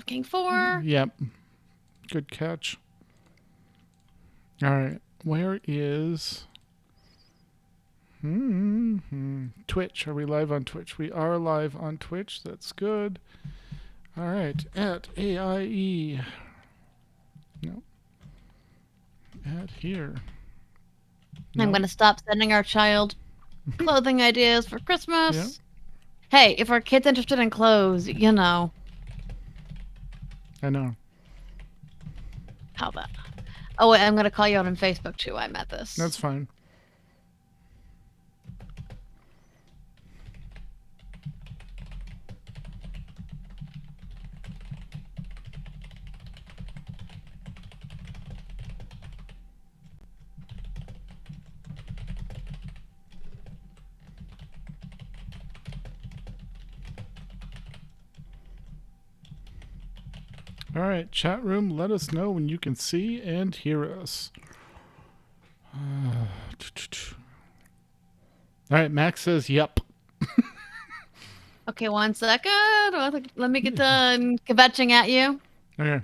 looking for. Yep. Good catch. All right. Where is... Twitch. Are we live on Twitch? We are live on Twitch. That's good. All right. At AIE. No. At here. I'm going to stop sending our child clothing ideas for Christmas. Yep. Hey, if our kid's interested in clothes, you know. I know. How about... Oh, wait, I'm going to call you out on Facebook, too. I'm at this. That's fine. All right, chat room, let us know when you can see and hear us. All right, Max says, yep. Okay, 1 second. Let me get done kvetching at you. Okay.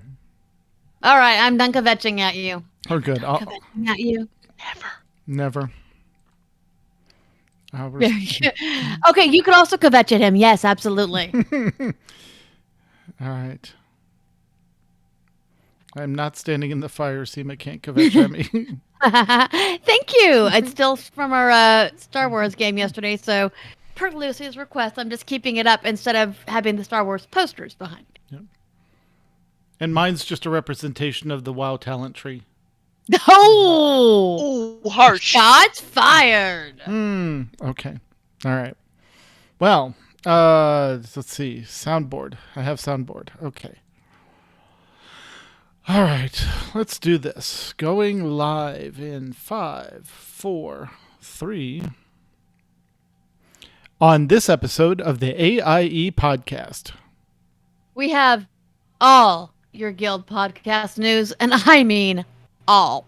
All right, I'm done kvetching at you. Oh, good. Kvetching at you. Never. Very good. Okay, you could also kvetch at him. Yes, absolutely. All right. I'm not standing in the fire. Seema can't kvetch at me. Thank you. It's still from our Star Wars game yesterday, so per Lucy's request, I'm just keeping it up instead of having the Star Wars posters behind me. Yep. And mine's just a representation of the WoW talent tree. Oh! Ooh, harsh. Shots fired. Okay. All right. Well, let's see. Soundboard. I have soundboard. Okay. All right. Let's do this. Going live in 5, 4, 3. On this episode of the AIE Podcast. We have all your guild podcast news, and I mean all.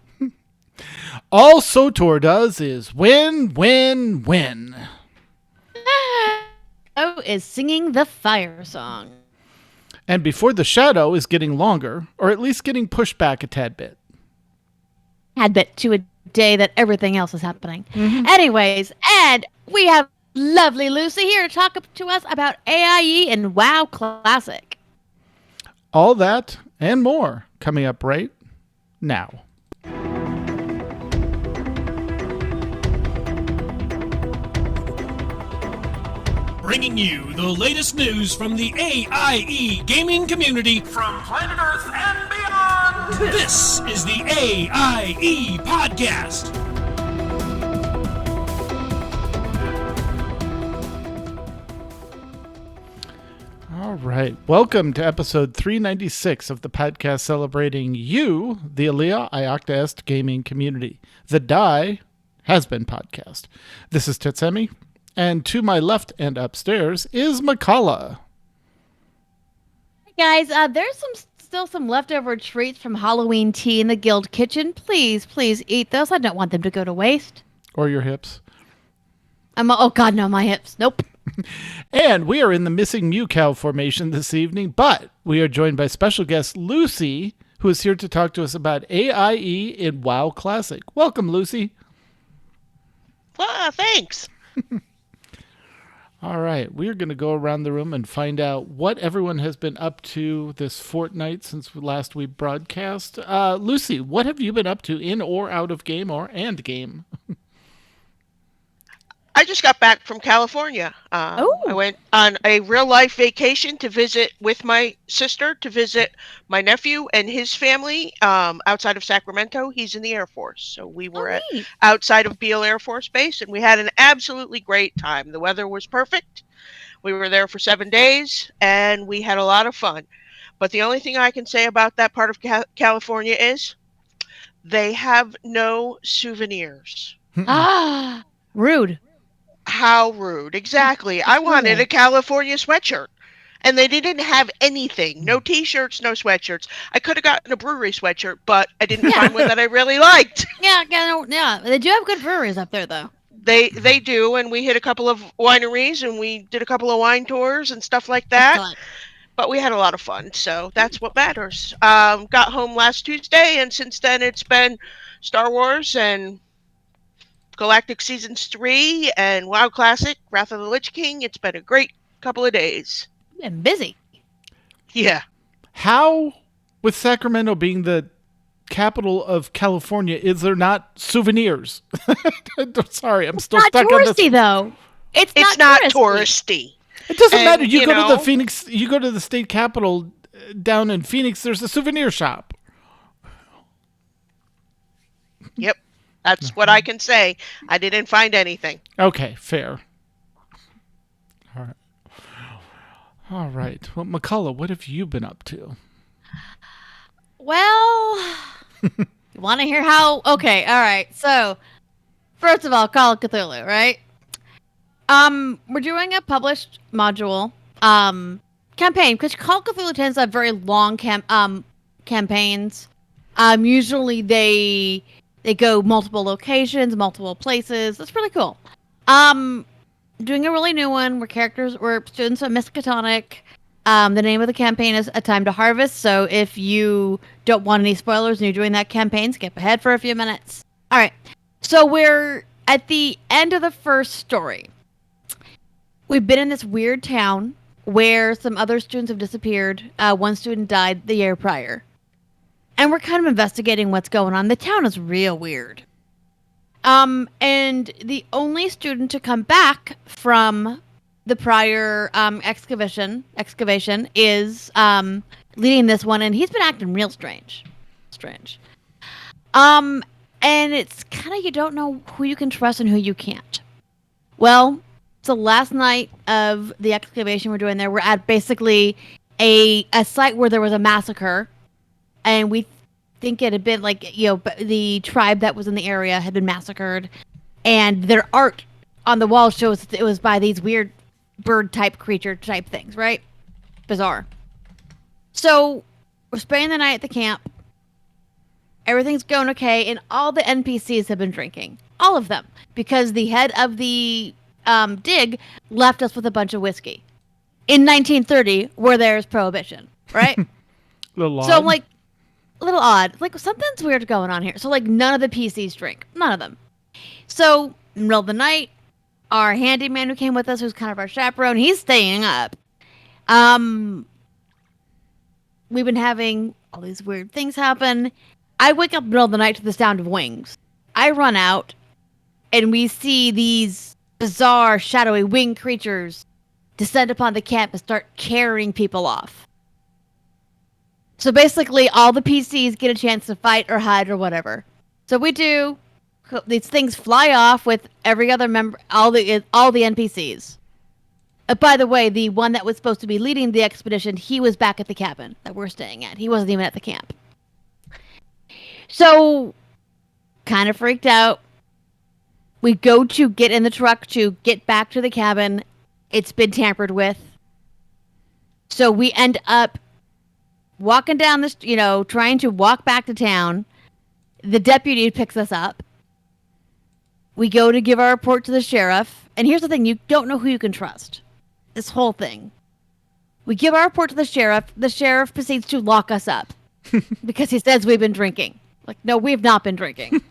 All SOTOR does is win, win, win. Oh, is singing the fire song. And before the shadow is getting longer, or at least getting pushed back a tad bit. Tad bit to a day that everything else is happening. Anyways, and we have lovely Lucy here to talk to us about AIE and WoW Classic. All that and more coming up right now. Bringing you the latest news from the AIE gaming community from planet Earth and beyond. This is the AIE Podcast. All right. Welcome to episode 396 of the podcast celebrating you, the Alea Iacta Est gaming community. The Die Has Been podcast. This is Tetsemi. And to my left and upstairs is Makala. Hey guys, there's still some leftover treats from Halloween tea in the guild kitchen. Please eat those. I don't want them to go to waste. Or your hips. Oh God, no, my hips. Nope. And we are in the missing Mew Cow formation this evening, but we are joined by special guest Lucy, who is here to talk to us about AIE in WoW Classic. Welcome, Lucy. Well, thanks. All right, we're going to go around the room and find out what everyone has been up to this fortnight since last we broadcast. Lucy, what have you been up to in or out of game or and game? I just got back from California. I went on a real-life vacation to visit with my sister, to visit my nephew and his family outside of Sacramento. He's in the Air Force. So we were outside of Beale Air Force Base, and we had an absolutely great time. The weather was perfect. We were there for 7 days, and we had a lot of fun. But the only thing I can say about that part of California is they have no souvenirs. Rude. How rude. Exactly. I wanted a California sweatshirt. And they didn't have anything. No T-shirts, no sweatshirts. I could have gotten a brewery sweatshirt, but I didn't find one that I really liked. Yeah. They do have good breweries up there, though. They do, and we hit a couple of wineries, and we did a couple of wine tours and stuff like that. Excellent. but we had a lot of fun, so that's what matters. Got home last Tuesday, and since then it's been Star Wars and Galactic Seasons 3 and WoW Classic, Wrath of the Lich King. It's been a great couple of days. I'm busy. Yeah. How, with Sacramento being the capital of California, is there not souvenirs? Sorry, I'm still Not stuck on this. touristy, though. It's not touristy. touristy. It doesn't And, matter. You you go to the know- Phoenix. You go to the state capitol down in Phoenix. There's a souvenir shop. Yep. That's what I can say. I didn't find anything. Okay, fair. All right. All right. Well, McCullough, what have you been up to? Well, you want to hear how? Okay, all right. So, first of all, Call of Cthulhu, right? We're doing a published module campaign because Call of Cthulhu tends to have very long campaigns. Usually they go multiple locations, multiple places. That's really cool. Doing a really new one where we're students of Miskatonic. The name of the campaign is A Time to Harvest, so if you don't want any spoilers and you're doing that campaign, skip ahead for a few minutes. All right. So we're at the end of the first story. We've been in this weird town where some other students have disappeared. One student died the year prior. And we're kind of investigating what's going on. The town is real weird. And the only student to come back from the prior excavation is leading this one, and he's been acting real strange. And it's kind of, you don't know who you can trust and who you can't. Well, so last night of the excavation we're doing there, we're at basically a site where there was a massacre, and we think it had been the tribe that was in the area had been massacred, and their art on the wall shows that it was by these weird bird type creature type things, right? Bizarre. So we're spending the night at the camp. Everything's going okay, and all the NPCs have been drinking. All of them. Because the head of the dig left us with a bunch of whiskey. In 1930, where there's prohibition, right? Little So I'm odd. like, a little odd. Like, something's weird going on here. So, like, none of the PCs drink. None of them. So, in the middle of the night, our handyman who came with us, who's kind of our chaperone, he's staying up. We've been having all these weird things happen. I wake up in the middle of the night to the sound of wings. I run out, and we see these bizarre, shadowy winged creatures descend upon the camp and start carrying people off. So basically, all the PCs get a chance to fight or hide or whatever. So we do. These things fly off with every other member, all the NPCs. By the way, the one that was supposed to be leading the expedition, he was back at the cabin that we're staying at. He wasn't even at the camp. So, kind of freaked out. We go to get in the truck to get back to the cabin. It's been tampered with. So we end up walking down this, trying to walk back to town. The deputy picks us up. We go to give our report to the sheriff. And here's the thing, you don't know who you can trust. This whole thing. We give our report to the sheriff. The sheriff proceeds to lock us up. Because he says we've been drinking. Like, no, we've not been drinking.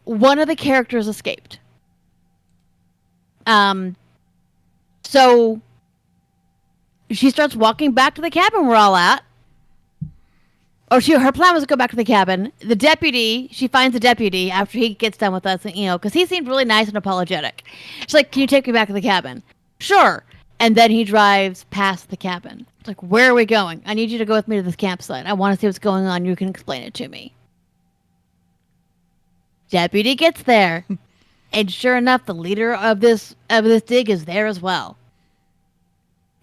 One of the characters escaped. So she starts walking back to the cabin we're all at. Her plan was to go back to the cabin. She finds the deputy after he gets done with us, because he seemed really nice and apologetic. She's like, can you take me back to the cabin? Sure. And then he drives past the cabin. It's like, where are we going? I need you to go with me to this campsite. I want to see what's going on. You can explain it to me. Deputy gets there. And sure enough, the leader of this dig is there as well.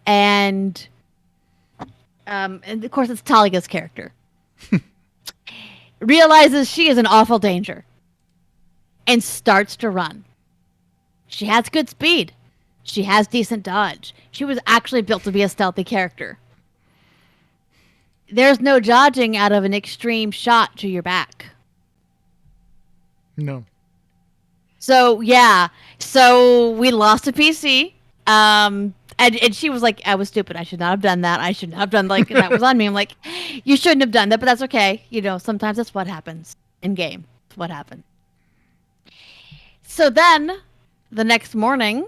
And of course, it's Talia's character. Realizes she is in awful danger. And starts to run. She has good speed. She has decent dodge. She was actually built to be a stealthy character. There's no dodging out of an extreme shot to your back. No. So, yeah. So, we lost a PC. And she was like, I was stupid. I should not have done that. I should not have done that was on me. I'm like, you shouldn't have done that, but that's okay. Sometimes that's what happens in game. It's what happened. So then the next morning,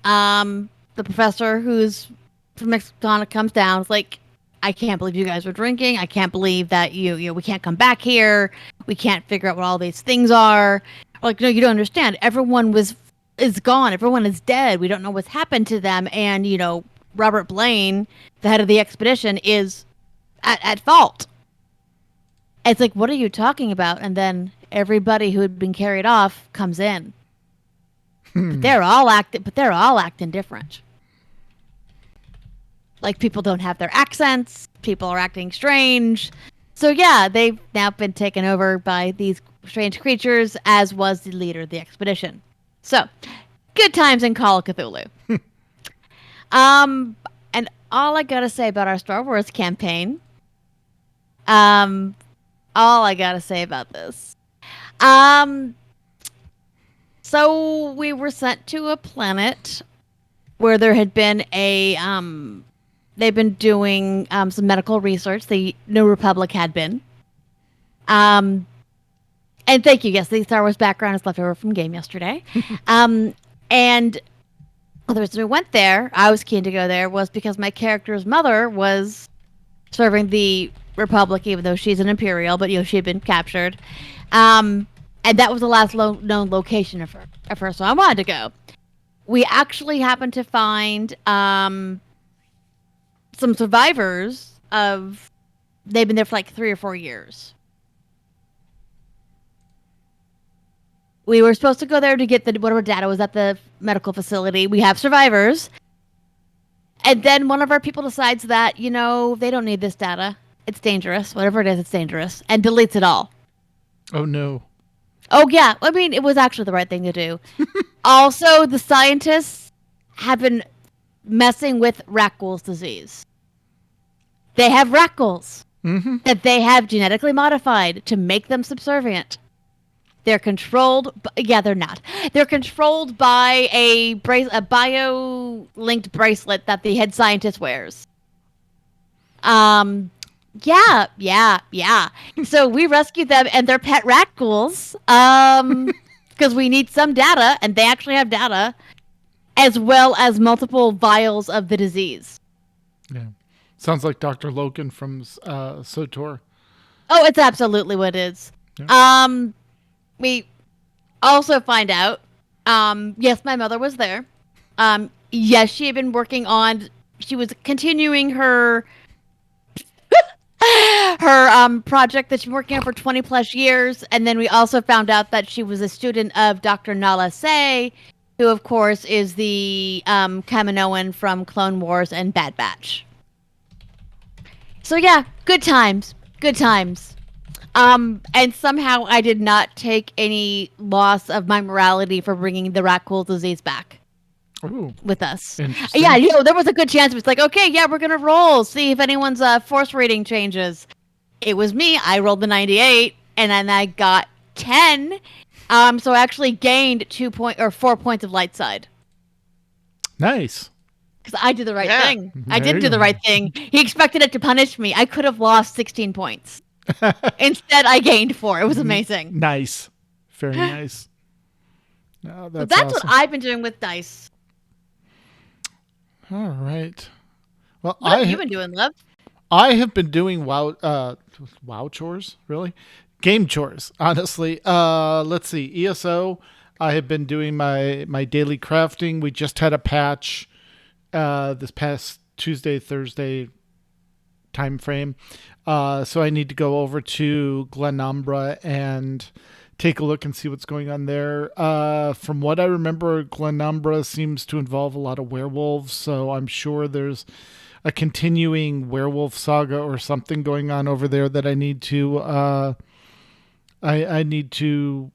the professor who's from Mexicana comes down. It's like, I can't believe you guys were drinking. I can't believe that we can't come back here. We can't figure out what all these things are. Like, no, you don't understand. Everyone is gone. Everyone is dead. We don't know what's happened to them. And, Robert Blaine, the head of the expedition, is at fault. It's like, what are you talking about? And then everybody who had been carried off comes in. But they're all acting different. Like, people don't have their accents. People are acting strange. So, yeah, they've now been taken over by these strange creatures, as was the leader of the expedition. So, good times in Call of Cthulhu. And all I gotta say about our Star Wars campaign, all I gotta say about this, so we were sent to a planet where there had been they've been doing some medical research. The New Republic had been. And thank you. Yes, the Star Wars background is left over from game yesterday. And the reason we went there, I was keen to go there, was because my character's mother was serving the Republic, even though she's an Imperial, but she had been captured. And that was the last known location of her, so I wanted to go. We actually happened to find some survivors they've been there for like 3 or 4 years. We were supposed to go there to get whatever data was at the medical facility. We have survivors. And then one of our people decides that, they don't need this data. It's dangerous. Whatever it is, it's dangerous. And deletes it all. Oh, no. Oh, yeah. I mean, it was actually the right thing to do. Also, the scientists have been messing with Rackles disease. They have Rackles that they have genetically modified to make them subservient. They're controlled. They're not. They're controlled by a bio-linked bracelet that the head scientist wears. Yeah. So we rescued them and their pet Rackles, because we need some data, and they actually have data, as well as multiple vials of the disease. Yeah. Sounds like Dr. Loken from SOTOR. Oh, it's absolutely what it is. Yeah. We also find out, yes, my mother was there. Yes, she had been she was continuing her project that she's been working on for 20 plus years. And then we also found out that she was a student of Dr. Nala Se, who of course is the Kaminoan from Clone Wars and Bad Batch. So yeah, good times. And somehow I did not take any loss of my morality for bringing the Rackle disease back. Ooh, with us. Yeah, there was a good chance. It was like, okay, yeah, we're going to roll. See if anyone's force rating changes. It was me. I rolled the 98, and then I got 10. So I actually gained 4 points of light side. Nice. Because I did the right thing. I did do the right thing. He expected it to punish me. I could have lost 16 points. Instead, I gained 4. It was amazing. Nice. Very nice. No, that's awesome. What I've been doing with dice. All right. Well, what have you been doing, love? I have been doing WoW chores, really? Game chores, honestly. Let's see. ESO, I have been doing my daily crafting. We just had a patch this past Tuesday, Thursday time frame. So I need to go over to Glenumbra and take a look and see what's going on there. From what I remember, Glenumbra seems to involve a lot of werewolves, so I'm sure there's a continuing werewolf saga or something going on over there that I need to I need to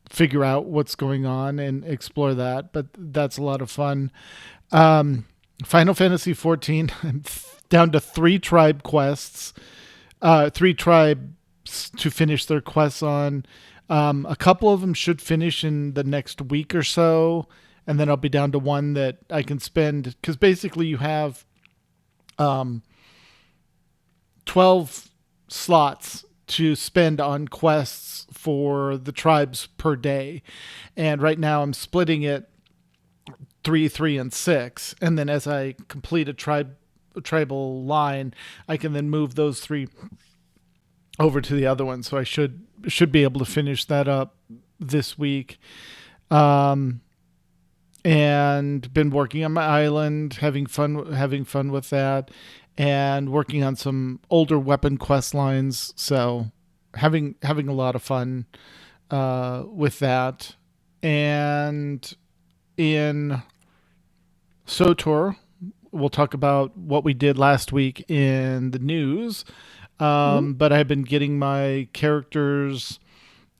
figure out what's going on and explore that, but that's a lot of fun. Final Fantasy XIV, I'm down to 3 tribe quests. 3 tribes to finish their quests on. A couple of them should finish in the next week or so. and then I'll be down to one that I can spend, because basically you have 12 slots to spend on quests for the tribes per day. And right now I'm splitting it 3, 3, and 6. And then as I complete a tribal line, I can then move those 3 over to the other one. So I should be able to finish that up this week. And been working on my island, having fun with that, and working on some older weapon quest lines. So having a lot of fun with that. And in SOTOR, we'll talk about what we did last week in the news. But I've been getting my characters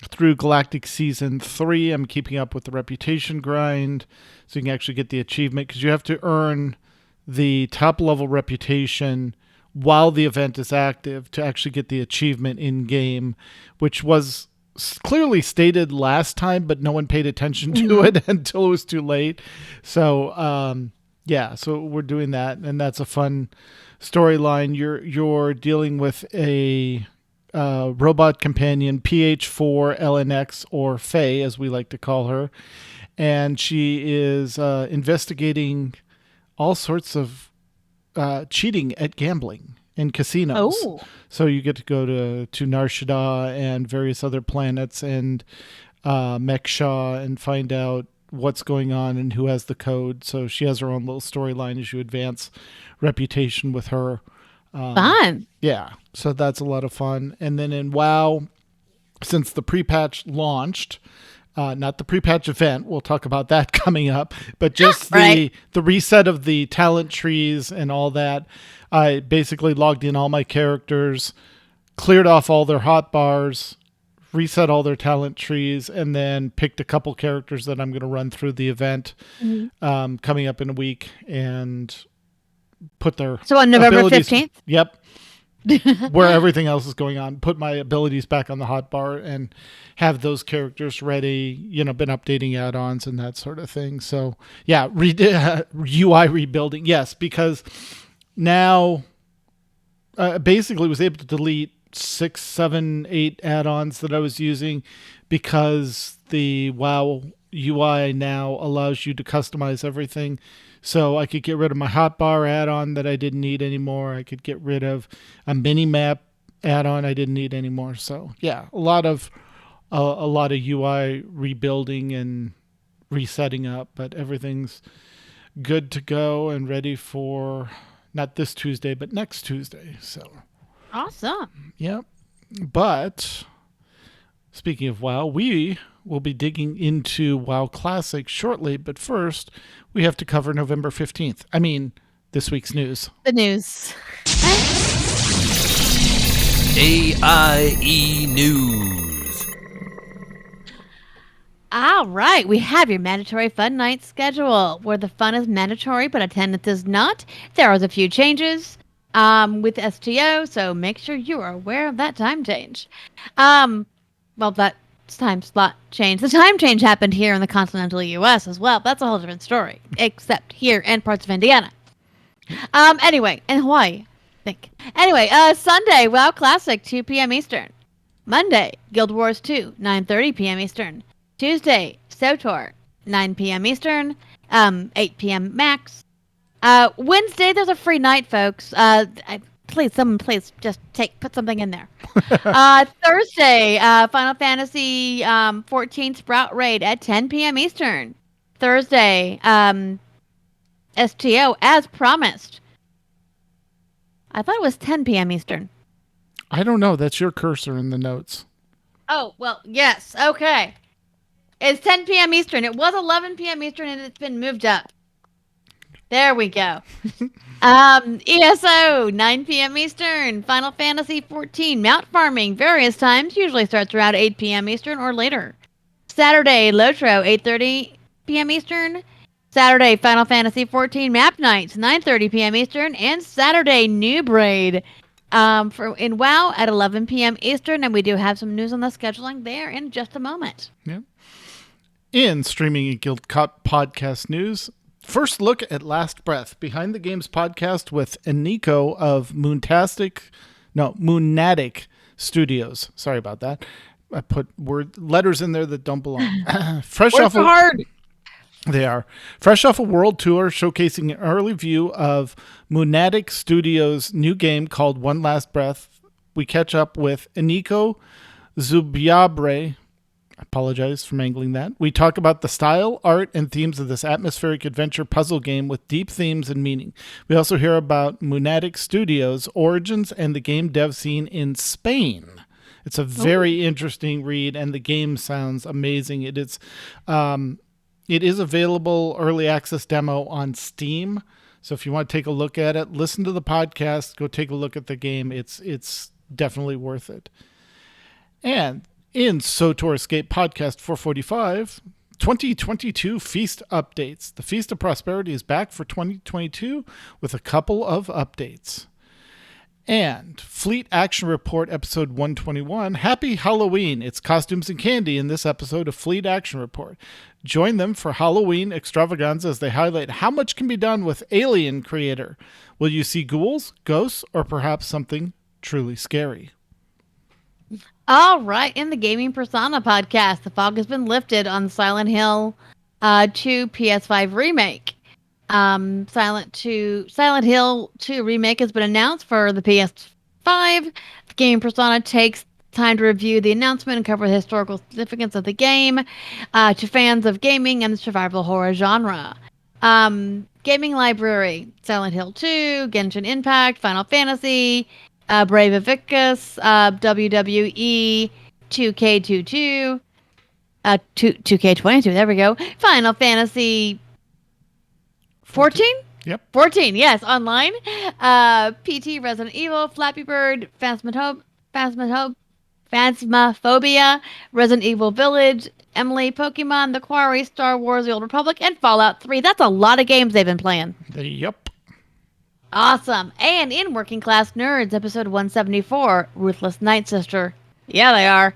through Galactic Season 3. I'm keeping up with the reputation grind, so you can actually get the achievement, because you have to earn the top level reputation while the event is active to actually get the achievement in game, which was clearly stated last time, but no one paid attention to it until it was too late. So so we're doing that, and that's a fun storyline. You're dealing with a robot companion, PH4 LNX, or Faye, as we like to call her, and she is investigating all sorts of cheating at gambling in casinos. Oh. So you get to go to Narshada and various other planets and Meksha and find out what's going on and who has the code. So she has her own little storyline as you advance reputation with her. Fun. Yeah, so that's a lot of fun. And then in WoW, since the pre-patch launched, not the pre-patch event, we'll talk about that coming up, but just the reset of the talent trees and all that, I basically logged in all my characters, cleared off all their hotbars, reset all their talent trees, and then picked a couple characters that I'm going to run through the event coming up in a week, and put their on November abilities, 15th? Yep. Where everything else is going on, put my abilities back on the hotbar and have those characters ready, been updating add-ons and that sort of thing. So yeah, UI rebuilding. Yes, because now basically was able to delete 6, 7, 8 add-ons that I was using, because the WoW UI now allows you to customize everything. So I could get rid of my hotbar add-on that I didn't need anymore. I could get rid of a mini-map add-on I didn't need anymore. So yeah, a lot of UI rebuilding and resetting up, but everything's good to go and ready for not this Tuesday, but next Tuesday. So awesome. Yep. But speaking of WoW, we will be digging into WoW Classic shortly, but first we have to cover November 15th. I mean, this week's news. The news. AIE News. All right, we have your mandatory fun night schedule, where the fun is mandatory, but attendance is not. There is a few changes with STO, so make sure you are aware of that time change. That time slot change. The time change happened here in the continental U.S. as well. That's a whole different story, except here and parts of Indiana. Anyway, in Hawaii, I think. Anyway, Sunday, WoW Classic, 2 p.m. Eastern. Monday, Guild Wars 2, 9:30 p.m. Eastern. Tuesday, SOTOR, 9 p.m. Eastern, 8 p.m. max. Wednesday, there's a free night, folks. Someone just put something in there. Thursday, Final Fantasy 14 Sprout Raid at 10 p.m. Eastern. Thursday, STO as promised. I thought it was 10 p.m. Eastern. I don't know. That's your cursor in the notes. Oh, well, yes. Okay. It's 10 p.m. Eastern. It was 11 p.m. Eastern, and it's been moved up. There we go. ESO, 9 p.m. Eastern. Final Fantasy 14 Mount Farming, various times. Usually starts around 8 p.m. Eastern or later. Saturday, Lotro, 8:30 p.m. Eastern. Saturday, Final Fantasy 14 Map Nights, 9:30 p.m. Eastern. And Saturday, New Braid in WoW at 11 p.m. Eastern. And we do have some news on the scheduling there in just a moment. Yeah. In Streaming and Guild Cup podcast news, first look at Last Breath, Behind the Games podcast with Eniko of Moonatic Studios. Sorry about that. I put letters in there that don't belong. Hard. They are. Fresh off a world tour showcasing an early view of Moonatic Studios' new game called One Last Breath, we catch up with Eniko Zubiabre. I apologize for mangling that. We talk about the style, art, and themes of this atmospheric adventure puzzle game with deep themes and meaning. We also hear about Moonatic Studios' origins and the game dev scene in Spain. It's a very interesting read, and the game sounds amazing. It is available early access demo on Steam. So if you want to take a look at it, listen to the podcast, go take a look at the game. It's definitely worth it. And in SOTOR Escape Podcast 445, 2022 Feast updates. The Feast of Prosperity is back for 2022 with a couple of updates. And Fleet Action Report episode 121, Happy Halloween. It's costumes and candy in this episode of Fleet Action Report. Join them for Halloween extravaganza as they highlight how much can be done with Alien Creator. Will you see ghouls, ghosts, or perhaps something truly scary? All right, in the Gaming Persona podcast, the fog has been lifted on Silent Hill 2 PS5 remake. Silent Hill 2 remake has been announced for the PS5. The Gaming Persona takes time to review the announcement and cover the historical significance of the game to fans of gaming and the survival horror genre. Gaming library: Silent Hill 2, Genshin Impact, Final Fantasy, Brave Evictus, WWE 2K22, 2K22, there we go. Final Fantasy 14? Yep. 14, yes, online. PT, Resident Evil, Flappy Bird, Phasmophobia, Resident Evil Village, Emily, Pokemon, The Quarry, Star Wars, The Old Republic, and Fallout 3. That's a lot of games they've been playing. Yep. Awesome. And in Working Class Nerds, episode 174, Ruthless Night Sister. Yeah, they are.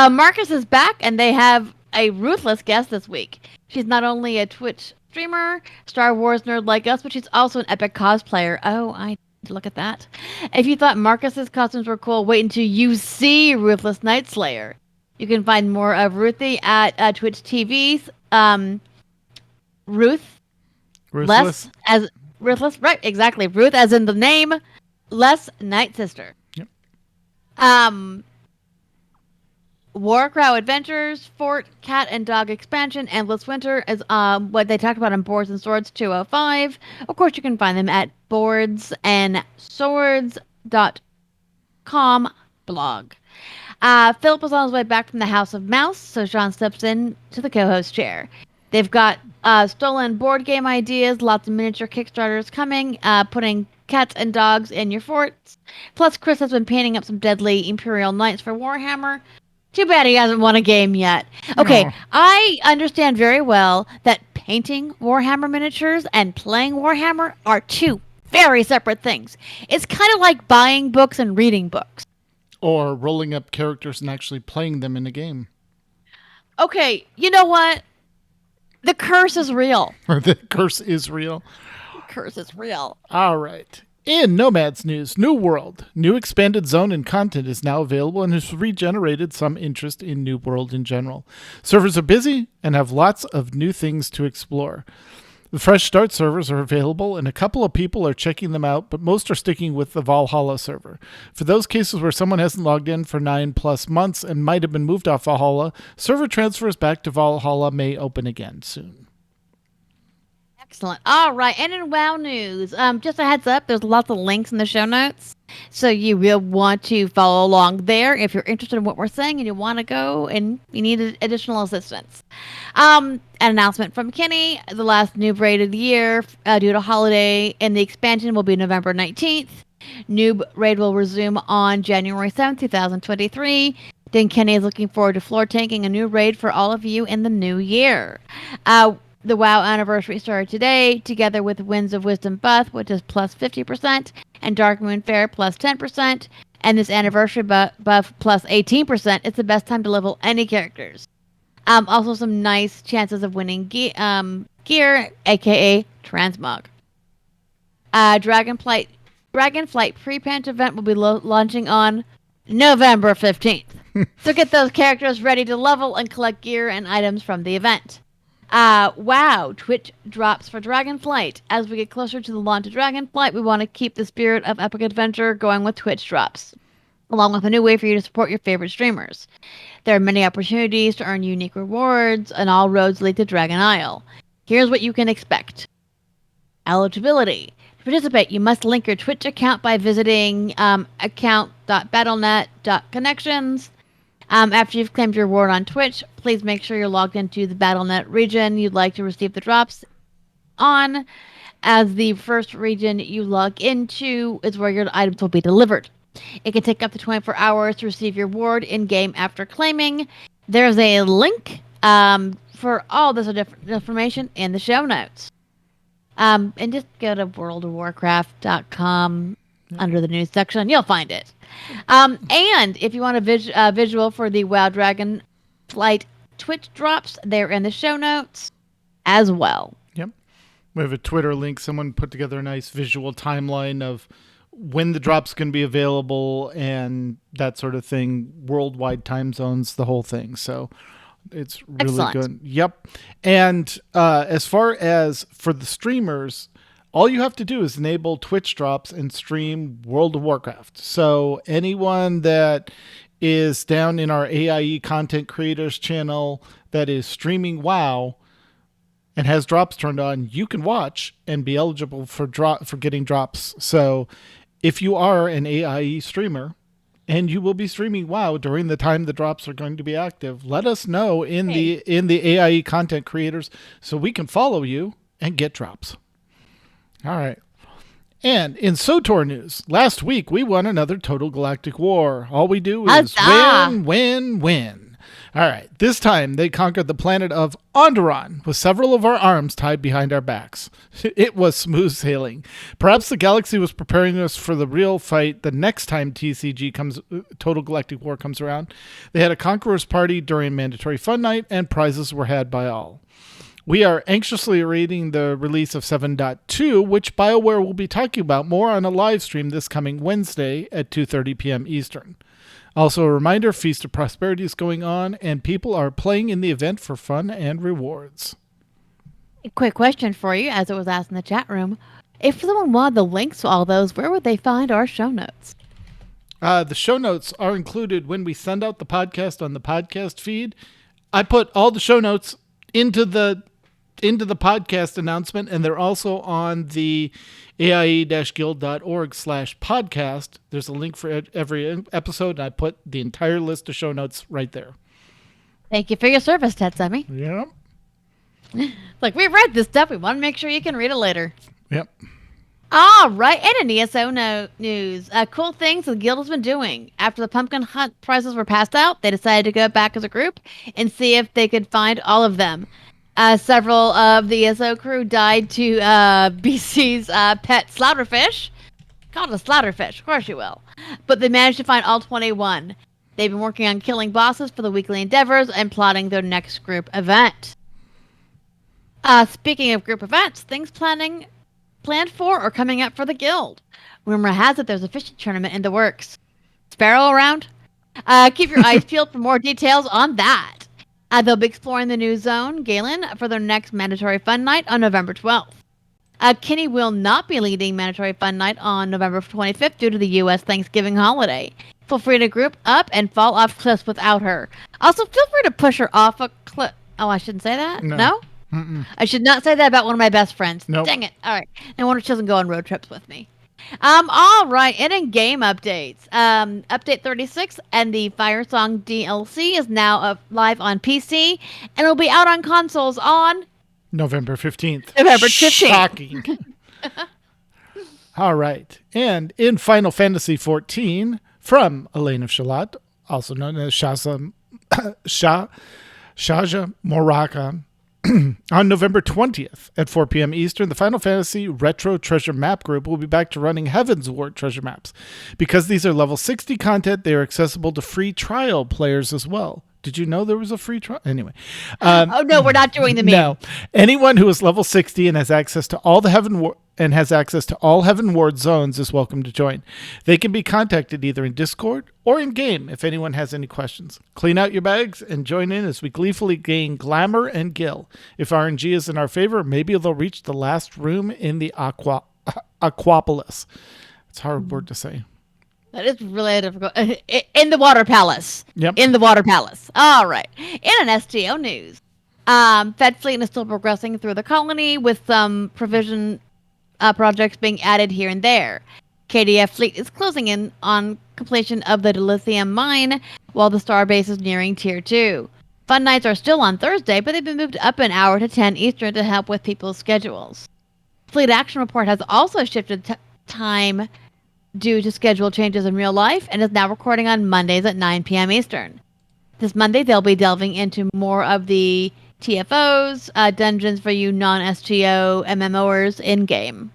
Marcus is back, and they have a ruthless guest this week. She's not only a Twitch streamer, Star Wars nerd like us, but she's also an epic cosplayer. Oh, I need to look at that. If you thought Marcus's costumes were cool, wait until you see Ruthless Night Slayer. You can find more of Ruthie at Twitch TV's Ruthless. Ruthless, right, exactly. Ruth as in the name, Less Night Sister. Yep. Warcrow Adventures, Fort, Cat and Dog Expansion, Endless Winter is what they talked about on Boards and Swords 205. Of course, you can find them at boardsandswords.com blog. Philip was on his way back from the House of Mouse, so Sean steps in to the co-host chair. They've got stolen board game ideas, lots of miniature Kickstarters coming, putting cats and dogs in your forts. Plus, Chris has been painting up some deadly Imperial Knights for Warhammer. Too bad he hasn't won a game yet. Okay, no. I understand very well that painting Warhammer miniatures and playing Warhammer are two very separate things. It's kind of like buying books and reading books. Or rolling up characters and actually playing them in a game. Okay, you know what? The curse is real. The curse is real. The curse is real. All right. In Nomads news, New World. New expanded zone and content is now available and has regenerated some interest in New World in general. Servers are busy and have lots of new things to explore. The Fresh Start servers are available, and a couple of people are checking them out, but most are sticking with the Valhalla server. For those cases where someone hasn't logged in for 9+ months and might have been moved off Valhalla, server transfers back to Valhalla may open again soon. Excellent. All right, and in WoW news, just a heads up, there's lots of links in the show notes, so you will want to follow along there if you're interested in what we're saying and you want to go and you need additional assistance. An announcement from Kenny, the last noob raid of the year due to holiday, and the expansion will be November 19th. Noob raid will resume on January 7th, 2023. Then Kenny is looking forward to floor tanking a new raid for all of you in the new year. The WoW anniversary started today, together with Winds of Wisdom buff, which is plus 50%, and Dark Moon Fair plus 10%, and this anniversary buff plus 18%. It's the best time to level any characters. Also, some nice chances of winning gear, aka transmog. Dragonflight pre-pant event will be launching on November 15th. So get those characters ready to level and collect gear and items from the event. Wow, Twitch drops for Dragonflight. As we get closer to the launch of Dragonflight, we want to keep the spirit of epic adventure going with Twitch drops, along with a new way for you to support your favorite streamers. There are many opportunities to earn unique rewards, and all roads lead to Dragon Isle. Here's what you can expect. Eligibility. To participate, you must link your Twitch account by visiting account.battle.net.connections. After you've claimed your reward on Twitch, please make sure you're logged into the BattleNet region you'd like to receive the drops on, as the first region you log into is where your items will be delivered. It can take up to 24 hours to receive your reward in-game after claiming. There's a link for all this information in the show notes. And just go to worldofwarcraft.com under the news section. You'll find it. And if you want a visual for the WoW Dragonflight Twitch drops, they're in the show notes as well. Yep. We have a Twitter link. Someone put together a nice visual timeline of when the drop's going to be available and that sort of thing, worldwide time zones, the whole thing. So it's really Excellent. good. Yep. And as far as for the streamers, all you have to do is enable Twitch drops and stream World of Warcraft. So anyone that is down in our AIE content creators channel that is streaming WoW and has drops turned on, you can watch and be eligible for getting drops. So if you are an AIE streamer and you will be streaming WoW during the time the drops are going to be active, let us know in the AIE content creators so we can follow you and get drops. All right. And in SOTOR news, last week we won another Total Galactic War. All we do is win. All right. This time they conquered the planet of Onderon with several of our arms tied behind our backs. It was smooth sailing. Perhaps the galaxy was preparing us for the real fight the next time Total Galactic War comes around. They had a conqueror's party during Mandatory Fun Night, and prizes were had by all. We are anxiously awaiting the release of 7.2, which BioWare will be talking about more on a live stream this coming Wednesday at 2:30 p.m. Eastern. Also a reminder, Feast of Prosperity is going on, and people are playing in the event for fun and rewards. A quick question for you, as it was asked in the chat room. If someone wanted the links to all those, where would they find our show notes? The show notes are included when we send out the podcast on the podcast feed. I put all the show notes into the podcast announcement, and they're also on the aie-guild.org/podcast. There's a link for every episode, and I put the entire list of show notes right there. Thank you for your service, Tetsemi. Yep. Like, we read this stuff. We want to make sure you can read it later. Yep. All right. And in ESO news, cool things the guild has been doing. After the pumpkin hunt prizes were passed out, they decided to go back as a group and see if they could find all of them. Several of the ESO crew died to BC's pet slaughterfish. Called a slaughterfish, of course you will. But they managed to find all 21. They've been working on killing bosses for the weekly endeavors and plotting their next group event. Speaking of group events, things planned for or coming up for the guild. Rumor has it there's a fishing tournament in the works. Sparrow around? Keep your eyes peeled for more details on that. They'll be exploring the new zone, Galen, for their next Mandatory Fun Night on November 12th. Kenny will not be leading Mandatory Fun Night on November 25th due to the U.S. Thanksgiving holiday. Feel free to group up and fall off cliffs without her. Also, feel free to push her off a cliff. Oh, I shouldn't say that? No? I should not say that about one of my best friends. Nope. Dang it. All right. No wonder she doesn't go on road trips with me. All right, and in game updates, update 36 and the Firesong DLC is now live on PC, and it'll be out on consoles on November 15th. November 15th. Shocking. All right, and in Final Fantasy XIV from Elaine of Shalat, also known as Shaja Moraka. On November 20th at 4 p.m. Eastern, the Final Fantasy Retro Treasure Map Group will be back to running Heaven's Ward treasure maps. Because these are level 60 content, they are accessible to free trial players as well. Did you know there was a free trial? Anyway. Oh no, we're not doing the meme. No. Anyone who is level 60 and has access to all the Heaven Ward zones is welcome to join. They can be contacted either in Discord or in game if anyone has any questions. Clean out your bags and join in as we gleefully gain glamour and gil. If RNG is in our favor, maybe they'll reach the last room in the Aquapolis. It's a hard word to say. That is really difficult. In the Water Palace. Yep. In the Water Palace. All right. In an STO news, Fed Fleet is still progressing through the colony with some provision projects being added here and there. KDF Fleet is closing in on completion of the dilithium mine, while the Starbase is nearing Tier 2. Fun nights are still on Thursday, but they've been moved up an hour to 10 Eastern to help with people's schedules. Fleet Action Report has also shifted time due to schedule changes in real life and is now recording on Mondays at 9 p.m. Eastern. This Monday, they'll be delving into more of the TFOs, dungeons for you non-SGO MMOers in-game.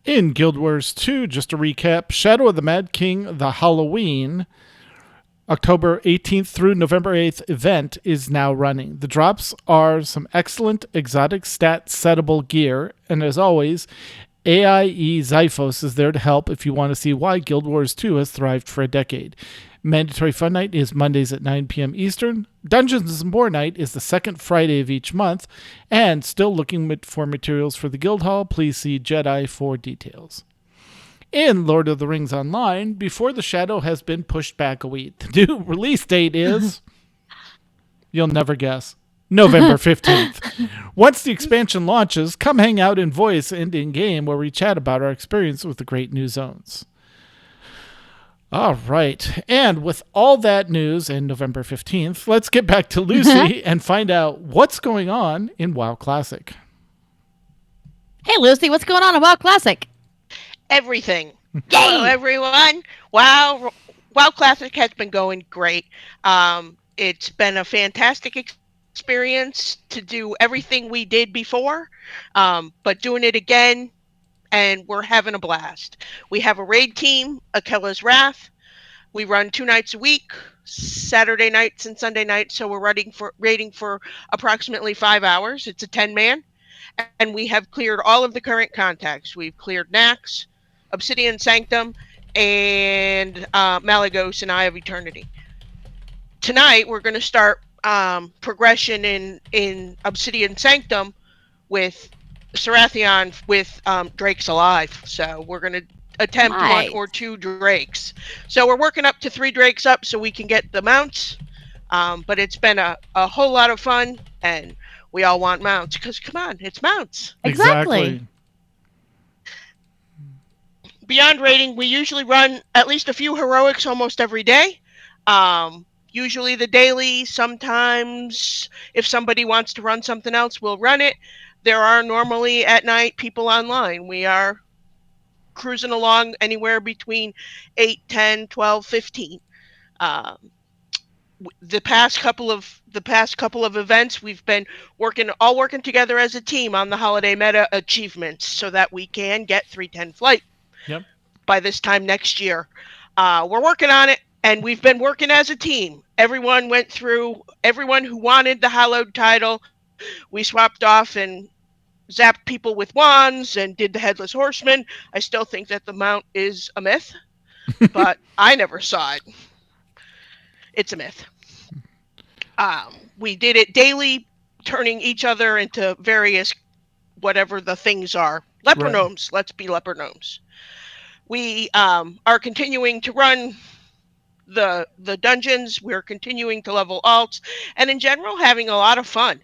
In Guild Wars 2, just to recap, Shadow of the Mad King, the Halloween, October 18th through November 8th event is now running. The drops are some excellent exotic stat settable gear, and as always, AIE Zyphos is there to help if you want to see why Guild Wars 2 has thrived for a decade. Mandatory Fun Night is Mondays at 9 p.m. Eastern. Dungeons & More Night is the second Friday of each month. And still looking for materials for the Guild Hall, please see Jedi for details. In Lord of the Rings Online, Before the Shadow has been pushed back a week. The new release date is... You'll never guess. November 15th. Once the expansion launches, come hang out in voice and in-game where we chat about our experience with the great new zones. All right. And with all that news and November 15th, let's get back to Lucy and find out what's going on in WoW Classic. Hey, Lucy, what's going on in WoW Classic? Everything. Hello, everyone. WoW Classic has been going great. It's been a fantastic experience to do everything we did before, but doing it again, and we're having a blast. We have a raid team, Akella's Wrath. We run 2 nights a week, Saturday nights and Sunday nights, so we're raiding for approximately 5 hours. It's a 10-man, and we have cleared all of the current contacts. We've cleared Nax, Obsidian Sanctum, and Malagos and Eye of Eternity. Tonight, we're going to start progression in Obsidian Sanctum with Sarathion with Drakes Alive. So we're going to attempt 1 or 2 Drakes. So we're working up to 3 Drakes up so we can get the mounts. But it's been a whole lot of fun, and we all want mounts because, come on, it's mounts. Exactly. Beyond raiding, we usually run at least a few heroics almost every day. Usually the daily. Sometimes if somebody wants to run something else, we'll run it. There are normally at night people online. We are cruising along anywhere between 8, 10, 12, 15. The past couple of events, we've been working together as a team on the holiday meta achievements so that we can get 310 flight. Yep. By this time next year. We're working on it, and we've been working as a team. Everyone who wanted the hallowed title, we swapped off and zapped people with wands and did the Headless Horseman. I still think that the mount is a myth, but I never saw it. It's a myth. We did it daily, turning each other into various whatever the things are. Leper gnomes. Let's be leper gnomes. We are continuing to run the dungeons. We're continuing to level alts, and in general having a lot of fun.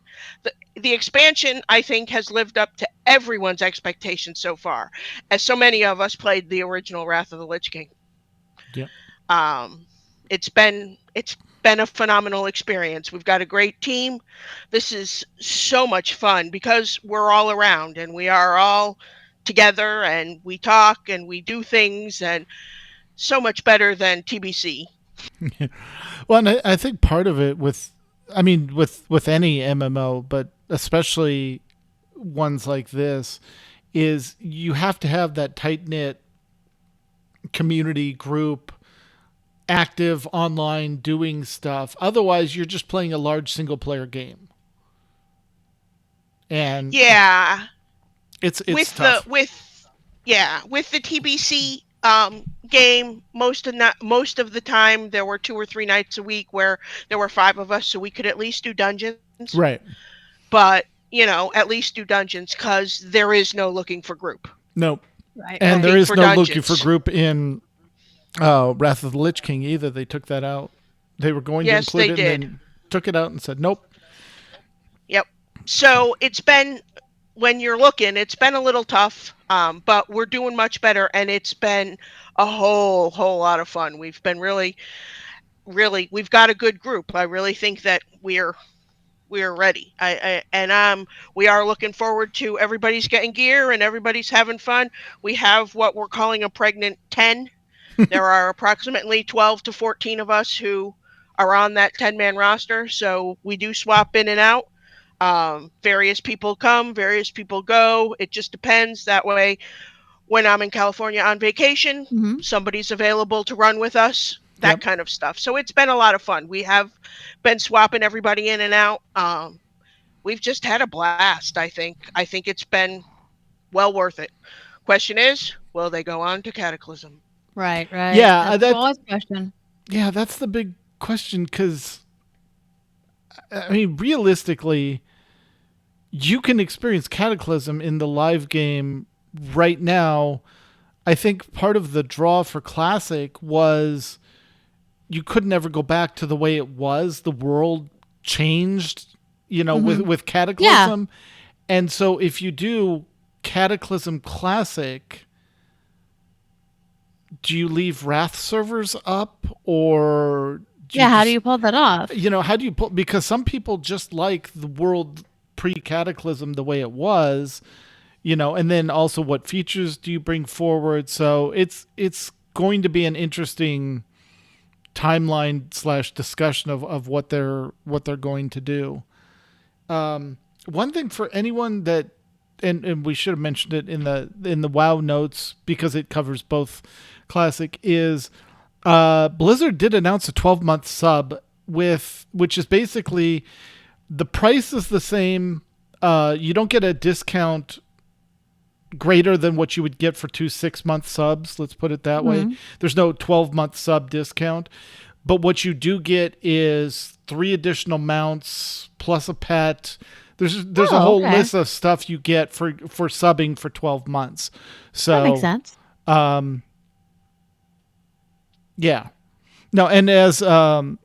The expansion, I think, has lived up to everyone's expectations so far, as so many of us played the original Wrath of the Lich King. Yep. It's been a phenomenal experience. We've got a great team. This is so much fun because we're all around and we are all together and we talk and we do things, and so much better than TBC. Well, and I think part of it with any MMO, but especially ones like this, is you have to have that tight-knit community group active online doing stuff. Otherwise, you're just playing a large single player game. And yeah, it's with tough. with the TBC game, most of the time there were 2 or 3 nights a week where there were 5 of us, so we could at least do dungeons. Right. But at least do dungeons, because there is no looking for group. Nope. Right. And there is no dungeons. looking for group in Wrath of the Lich King either. They took that out. They were going to include it and then took it out and said, nope. Yep. So it's been, when you're looking, it's been a little tough, but we're doing much better, and it's been a whole lot of fun. We've been really, we've got a good group. I really think that we are ready. We are looking forward to everybody's getting gear and everybody's having fun. We have what we're calling a pregnant 10. There are approximately 12 to 14 of us who are on that 10-man roster. So we do swap in and out. Various people come, various people go. It just depends. That way, when I'm in California on vacation, somebody's available to run with us. That kind of stuff. So it's been a lot of fun. We have been swapping everybody in and out. We've just had a blast, I think. I think it's been well worth it. Question is, will they go on to Cataclysm? Right. Yeah, that's always a question. Yeah, that's the big question, because, I mean, realistically, you can experience Cataclysm in the live game right now. I think part of the draw for Classic was you could never go back to the way it was. The world changed, with Cataclysm. Yeah. And so if you do Cataclysm Classic, do you leave Wrath servers up, or how do you pull that off? How do you pull, because some people just like the world pre-Cataclysm the way it was, and then also what features do you bring forward? So it's going to be an interesting timeline / discussion of what they're going to do. One thing for anyone that, and we should have mentioned it in the WoW notes, because it covers both Classic, is Blizzard did announce a 12-month sub which is basically the price is the same. You don't get a discount greater than what you would get for 2 6-month subs. Let's put it that way. There's no 12-month sub discount, but what you do get is 3 additional mounts plus a pet. There's a whole list of stuff you get for subbing for 12 months. So that makes sense. Yeah. No, and as Reloral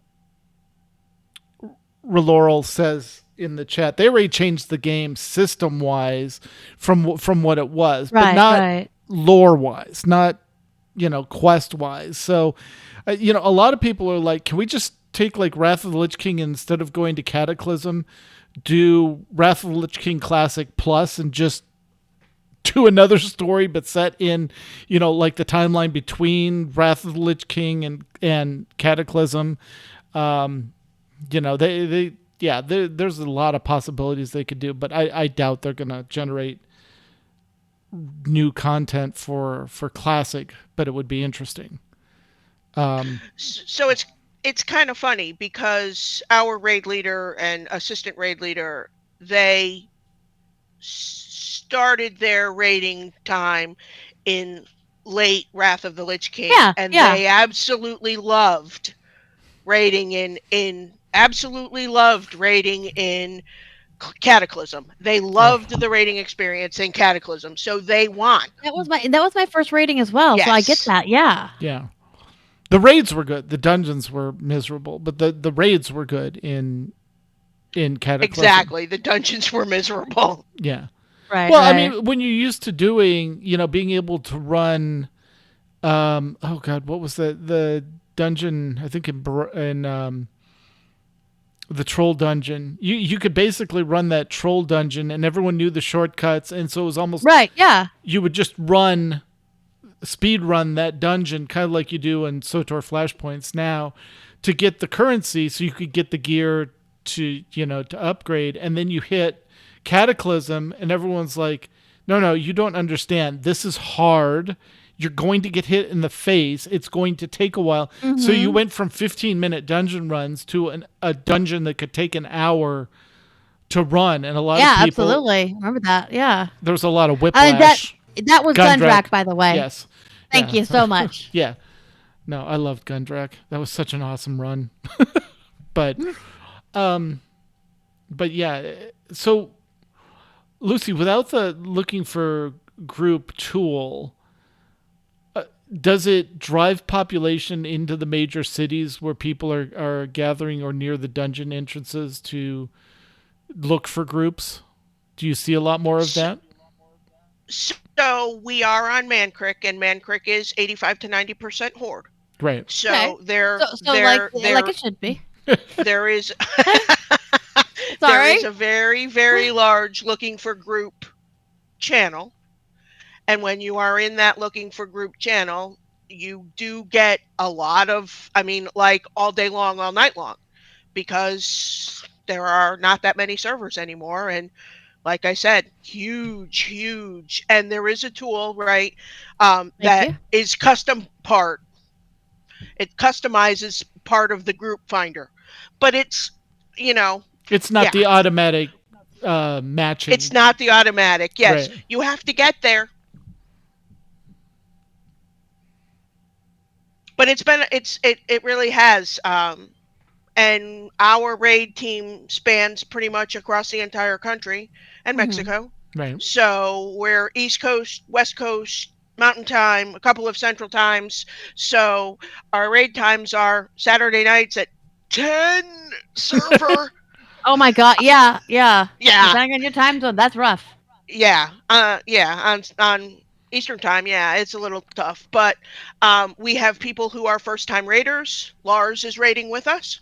says in the chat, they already changed the game system-wise from what it was, but not lore-wise, not quest-wise. So, a lot of people are like, can we just take like Wrath of the Lich King, and instead of going to Cataclysm, do Wrath of the Lich King Classic Plus and just do another story, but set in, like the timeline between Wrath of the Lich King and Cataclysm. There's a lot of possibilities they could do, but I doubt they're going to generate new content for Classic, but it would be interesting. So it's kind of funny, because our raid leader and assistant raid leader, they started their raiding time in late Wrath of the Lich King, they absolutely loved raiding in Cataclysm. They loved the raiding experience in Cataclysm, so they want. That was my first raiding as well. Yes. So I get that. Yeah. The raids were good. The dungeons were miserable, but the raids were good in Cataclysm. Exactly, the dungeons were miserable. Yeah. Right. Well, I mean, when you're used to doing, being able to run, what was the dungeon? I think in the troll dungeon, you could basically run that troll dungeon, and everyone knew the shortcuts, and so it was almost right. Yeah. You would just speed run that dungeon, kind of like you do in SOTOR Flashpoints now, to get the currency, so you could get the gear to upgrade, and then you hit Cataclysm, and everyone's like, no, you don't understand. This is hard. you're going to get hit in the face. It's going to take a while. So you went from 15-minute dungeon runs to a dungeon that could take an hour to run, and a lot of people. Yeah, absolutely. Remember that? Yeah. There was a lot of whiplash. That was Gundrak, by the way. Yes. Thank you so much. Yeah. No, I loved Gundrak. That was such an awesome run. But yeah. So, Lucy, without the looking for group tool, does it drive population into the major cities where people are gathering or near the dungeon entrances to look for groups? Do you see a lot more of that? So we are on Man Creek, and Man Creek is 85 to 90% horde. Right. So Okay. there, like it should be. there is there Sorry. is a very, very large looking for group channel. And when you are in that looking for group channel, you do get a lot of, like all day long, all night long, because there are not that many servers anymore. And like I said, huge. And there is a tool, right, that is custom part. It customizes part of the group finder, but it's, it's not the automatic matching. It's not the automatic. Yes, right. You have to get there. But it really has. And our raid team spans pretty much across the entire country and Mexico. Right. So we're East Coast, West Coast, Mountain Time, a couple of Central Times. So our raid times are Saturday nights at 10 server. Oh my God. Yeah. Depending on your time zone, that's rough. Yeah. On Eastern Time, it's a little tough. But we have people who are first-time raiders. Lars is raiding with us.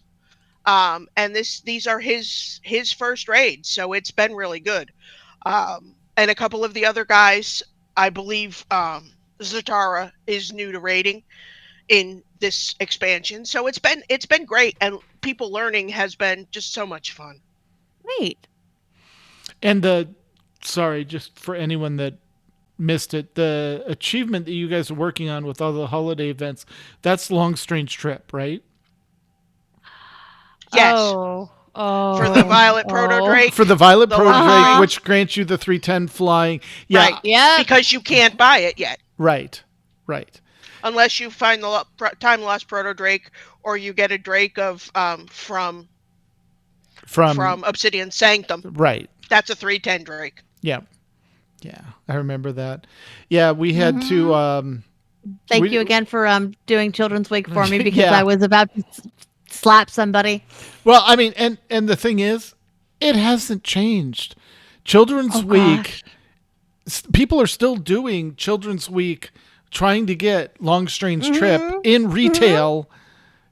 And these are his first raids, so it's been really good. And a couple of the other guys, I believe Zatara is new to raiding in this expansion, so it's been great, and people learning has been just so much fun. Neat. And just for anyone that missed it, the achievement that you guys are working on with all the holiday events, that's Long Strange Trip, right? Yes. Oh. For the Violet Proto Drake. For the Violet Proto Drake, which grants you the 310 flying. Yeah. Right. Yeah. Because you can't buy it yet. Right. Unless you find the time lost Proto Drake, or you get a Drake of from Obsidian Sanctum. Right. That's a 310 Drake. Yeah. I remember that. Yeah, we had to. Thank you again for doing Children's Week for me, because I was about to slap somebody. Well, and the thing is, it hasn't changed. Children's Week, people are still doing Children's Week, trying to get Long Strange Trip in retail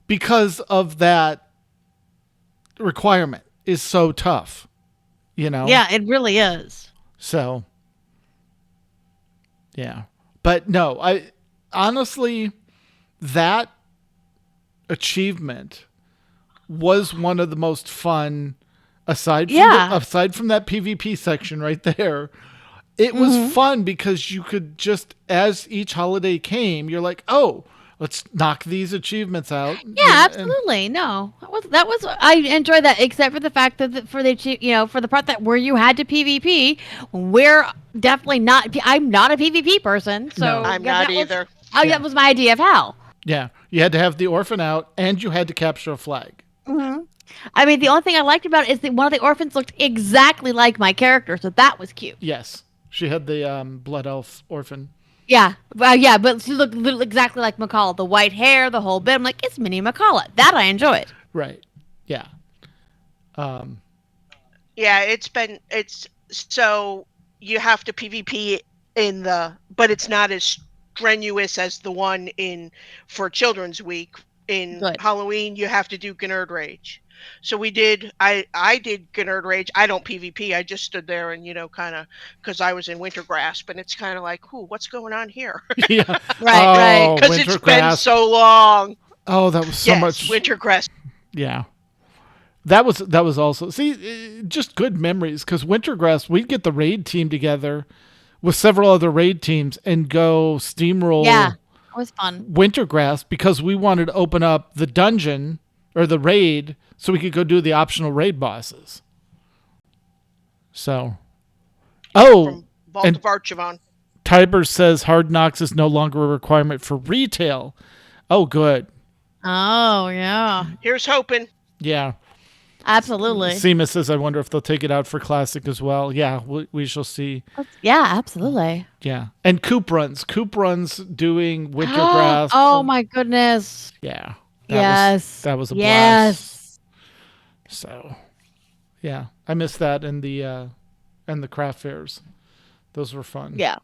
because of that requirement is so tough, Yeah, it really is. So, yeah. But no, I honestly, that achievement was one of the most fun, aside from that PvP section right there. It was fun because you could just, as each holiday came, you're like, oh, let's knock these achievements out. Yeah, absolutely. No, that was I enjoyed that, except for the fact that for the part that where you had to PvP, we're definitely not. I'm not a PvP person, so No. I'm not either. That was my idea of how. Yeah, you had to have the orphan out, and you had to capture a flag. The only thing I liked about it is that one of the orphans looked exactly like my character, so that was cute. Yes, she had the blood elf orphan. Yeah, but she looked exactly like McCall. The white hair, the whole bit. I'm like, it's Minnie McCall. That I enjoyed. Right. Yeah. It's so you have to PvP but it's not as strenuous as the one for Children's Week. In Halloween, you have to do Gnerd Rage. So I did Gnerd Rage. I don't PvP. I just stood there and, kind of, because I was in Winter Grasp, and it's kind of like, what's going on here? Yeah. Right. Because it's been so long. Oh, that was so much. Winter Grasp. Yeah. That was also, just good memories, because Winter Grasp, we'd get the raid team together with several other raid teams and go steamroll Yeah, it was fun. Wintergrass because we wanted to open up the dungeon or the raid so we could go do the optional raid bosses. So, From Vault and of Archivon. Tiber says Hard Knocks is no longer a requirement for retail. Oh, good. Oh, yeah. Here's hoping. Yeah. Absolutely. Seema says, I wonder if they'll take it out for Classic as well. Yeah, we shall see. Yeah, absolutely. Yeah. And Coop runs doing Wintergrass. Oh, my goodness. Yeah. That was a blast. Yes. So, yeah. I missed that and the craft fairs. Those were fun. Yeah.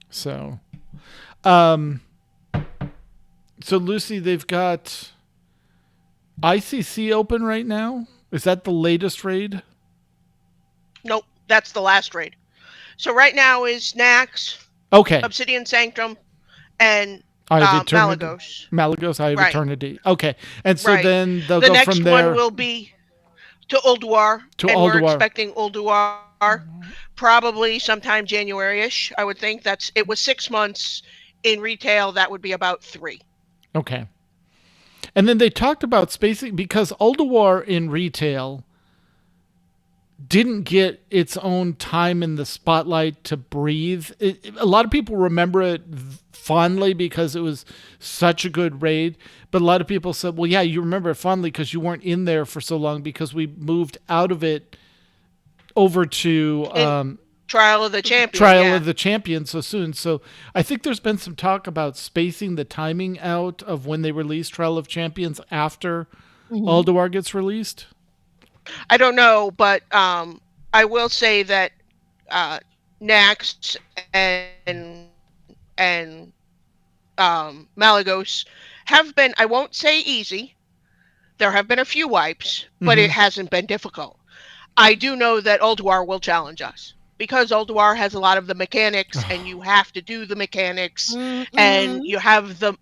So, Lucy, they've got ICC open right now. Is that the latest raid? Nope, that's the last raid. So right now is Nax, Okay. Obsidian Sanctum, and Eye of Eternity. Malagos. Malagos, Eye of Right. Eternity. Okay. And so Right. then they'll The go next from there. one will be to Ulduar. We're expecting Ulduar probably sometime January-ish, I would think. It was 6 months in retail. That would be about 3. Okay. And then they talked about spacing because Ulduar in retail didn't get its own time in the spotlight to breathe. A lot of people remember it fondly because it was such a good raid. But a lot of people said, well, yeah, you remember it fondly because you weren't in there for so long because we moved out of it over to Trial of the Champion. Trial of the Champion so soon. So I think there's been some talk about spacing the timing out of when they release Trial of Champions after Ulduar gets released. I don't know, but I will say that Nax and Malagos have been, I won't say easy. There have been a few wipes, but it hasn't been difficult. I do know that Ulduar will challenge us because Ulduar has a lot of the mechanics and you have to do the mechanics and you have the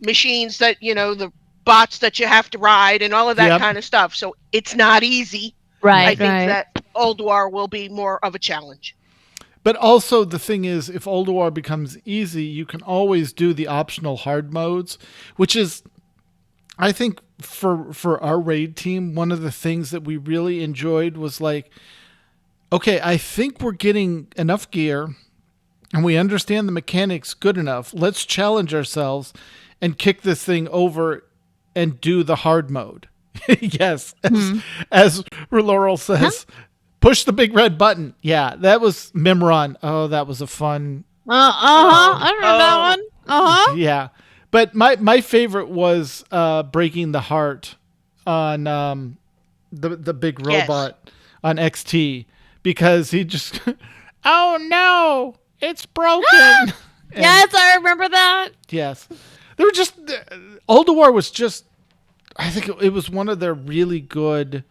machines that, the bots that you have to ride and all of that kind of stuff. So it's not easy. Right. I think that Ulduar will be more of a challenge. But also the thing is, if Ulduar becomes easy, you can always do the optional hard modes, which is, I think, for our raid team, one of the things that we really enjoyed was like, okay, I think we're getting enough gear and we understand the mechanics good enough. Let's challenge ourselves and kick this thing over and do the hard mode. Yes. As Laurel says, push the big red button. Yeah, that was Mimron. Oh, that was a fun. I remember that one. Yeah. But my favorite was breaking the heart on the big robot on XT because he just, oh no, it's broken. Yes, I remember that. Yes. They were just, Ulduar was just, I think it was one of their really good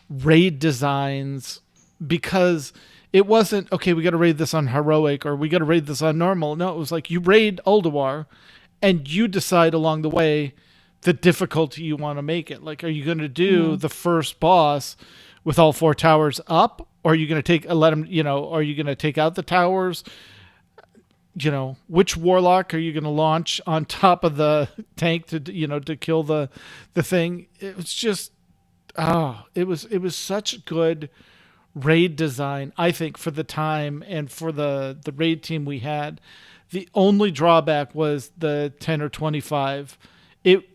raid designs because it wasn't, okay, we got to raid this on heroic or we got to raid this on normal. No, it was like you raid Ulduar and you decide along the way the difficulty you want to make it. Like, are you going to do the first boss with all 4 towers up? Or are you going to are you going to take out the towers? Which warlock are you going to launch on top of the tank to kill the thing? It was just, it was such good raid design, I think, for the time and for the raid team we had. The only drawback was the 10 or 25. It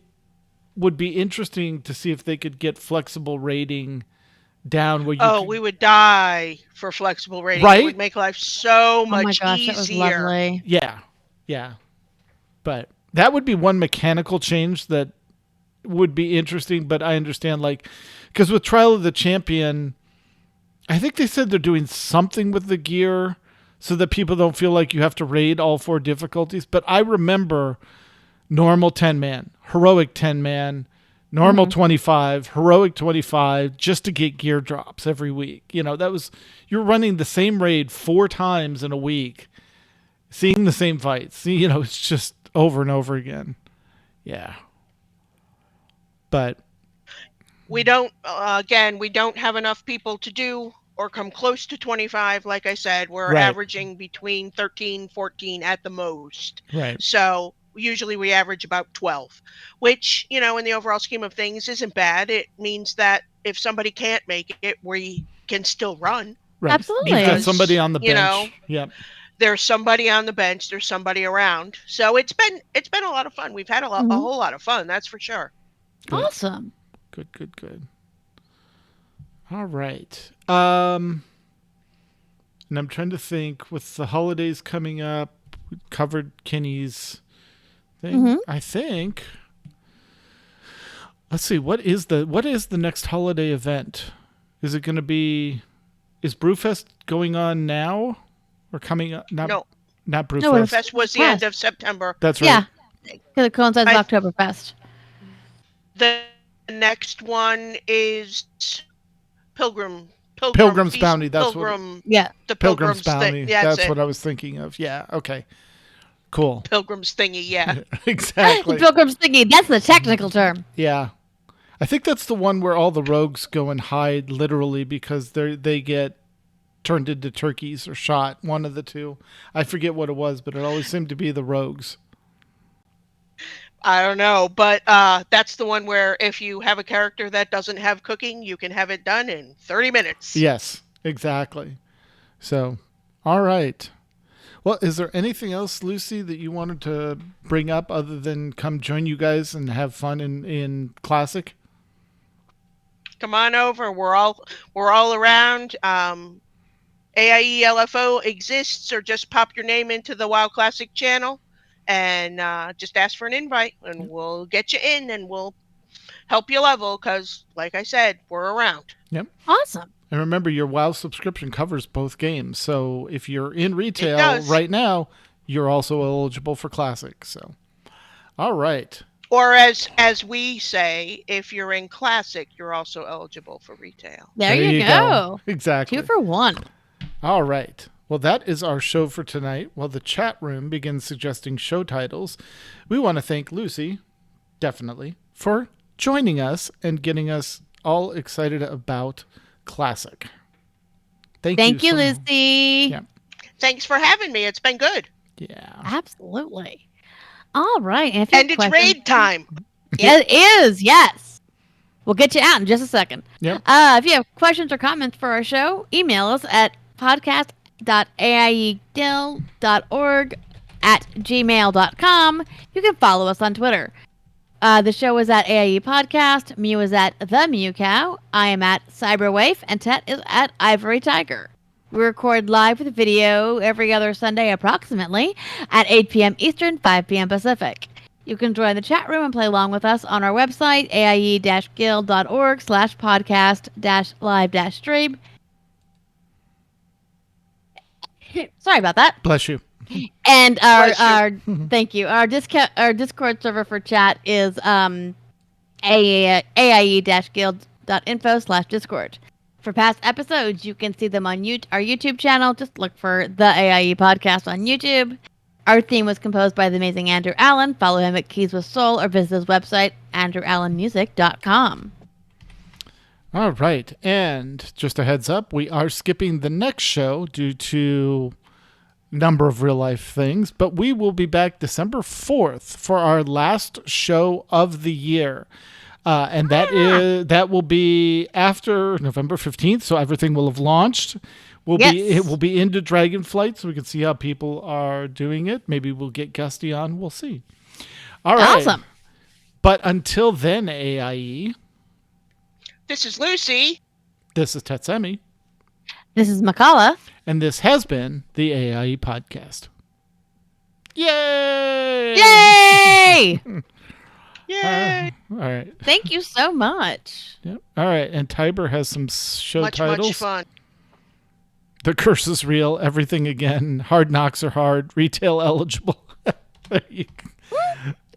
would be interesting to see if they could get flexible raiding down where you we would die for flexible rating. Right? It would make life so much Oh my gosh, easier. that was lovely. Yeah. But that would be one mechanical change that would be interesting, but I understand, because with Trial of the Champion, I think they said they're doing something with the gear so that people don't feel like you have to raid all 4 difficulties. But I remember normal 10-man, heroic 10-man, normal 25, heroic 25, just to get gear drops every week. You're running the same raid 4 times in a week, seeing the same fights. It's just over and over again. Yeah. But we don't have enough people to do or come close to 25. Like I said, we're Right. averaging between 13, 14 at the most. Right. So usually we average about 12, which, in the overall scheme of things isn't bad. It means that if somebody can't make it, we can still run. Right. Absolutely. You've got somebody on the You bench. know, Yep. There's somebody on the bench, there's somebody around. So it's been a lot of fun. We've had a whole lot of fun, that's for sure. Good. Awesome. Good. All right. And I'm trying to think, with the holidays coming up, we covered Kenny's thing. I think. Let's see, what is the next holiday event? Is it going to be, is Brewfest going on now or coming up? No. Not Brewfest. No, Brewfest was the end of September. That's right. Yeah, because it coincides with Oktoberfest. The next one is Pilgrim's Feast, Bounty. That's the Pilgrim's Bounty. Thing. That's what I was thinking of. Yeah. Okay. Cool. Pilgrim's thingy. Yeah. Exactly. Pilgrim's thingy. That's the technical term. Yeah. I think that's the one where all the rogues go and hide literally because they get turned into turkeys or shot. One of the two. I forget what it was, but it always seemed to be the rogues. I don't know, but that's the one where if you have a character that doesn't have cooking, you can have it done in 30 minutes. Yes, exactly. So, all right. Well, is there anything else, Lucy, that you wanted to bring up other than come join you guys and have fun in Classic? Come on over. We're all around. AIE LFO exists, or just pop your name into the WoW Classic channel and just ask for an invite, and we'll get you in and we'll help you level because, like I said, we're around. Yep. Awesome. And remember, your WoW subscription covers both games. So if you're in retail right now, you're also eligible for Classic. So, all right. Or as we say, if you're in Classic, you're also eligible for retail. There you go. Exactly. 2 for 1. All right. Well, that is our show for tonight. While the chat room begins suggesting show titles, we want to thank Lucy, definitely, for joining us and getting us all excited about Classic. Thank you, Lucy. Yeah. Thanks for having me. It's been good. Yeah. Absolutely. All right. And it's raid time. Yeah, it is. Yes. We'll get you out in just a second. Yep. If you have questions or comments for our show, email us at podcast.aieguild.org@gmail.com. You can follow us on Twitter. The show is at AIE Podcast. Mew is at The Mew Cow. I am at Cyberwaif. And Tet is at Ivory Tiger. We record live with video every other Sunday approximately at 8 p.m. Eastern, 5 p.m. Pacific. You can join the chat room and play along with us on our website, aie-guild.org/podcast-live-stream. Sorry about that. Bless you. And our thank you. Our Discord server for chat is aie-guild.info/discord. For past episodes, you can see them on our YouTube channel. Just look for the AIE Podcast on YouTube. Our theme was composed by the amazing Andrew Allen. Follow him at Keys with Soul or visit his website, andrewallenmusic.com. All right. And just a heads up, we are skipping the next show due to number of real life things, but we will be back December 4th for our last show of the year. And that will be after November 15th, so everything will have launched. It will be into Dragonflight, so we can see how people are doing it. Maybe we'll get Gusty on. We'll see. All right. Awesome. But until then, AIE. This is Lucy. This is Tetsemi. This is Makala. And this has been the AIE Podcast. Yay! Yay! Yay! All right. Thank you so much. Yep. All right. And Tiber has some show Much titles. fun. The Curse is Real. Everything Again. Hard Knocks Are Hard. Retail Eligible.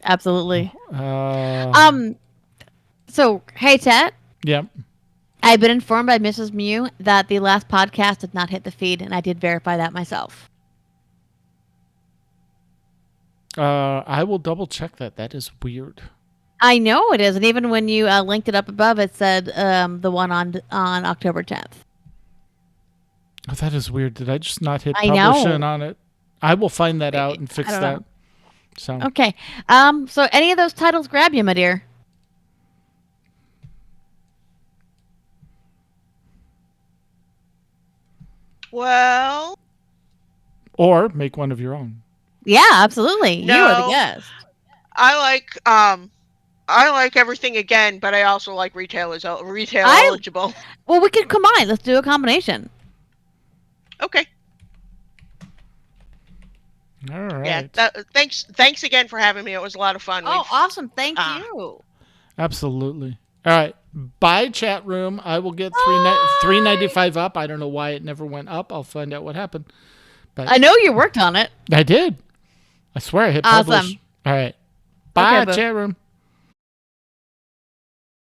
Absolutely. Uh, So, hey, Tet. Yep. I've been informed by Mrs. Mew that the last podcast did not hit the feed, and I did verify that myself. I will double check that. That is weird. I know it is, and even when you linked it up above, it said the one on October 10th. Oh, that is weird. Did I just not hit I publishing know. on it? I will find that out and fix I don't that. know. So Okay. So any of those titles grab you, my dear? Well, or make one of your own. Yeah, absolutely. You are the No. guest. I like everything again, but I also like retail I- eligible. Well, we can combine. Let's do a combination. Okay. All right. Yeah. Thanks again for having me. It was a lot of fun. Oh, awesome. Thank Ah. you. Absolutely. All right. Bye, chat room. I will get Bye. $3.95 up. I don't know why it never went up. I'll find out what happened. But I know you worked on it. I did. I swear I hit Awesome. publish. All right. Bye, Okay, boo. chat room.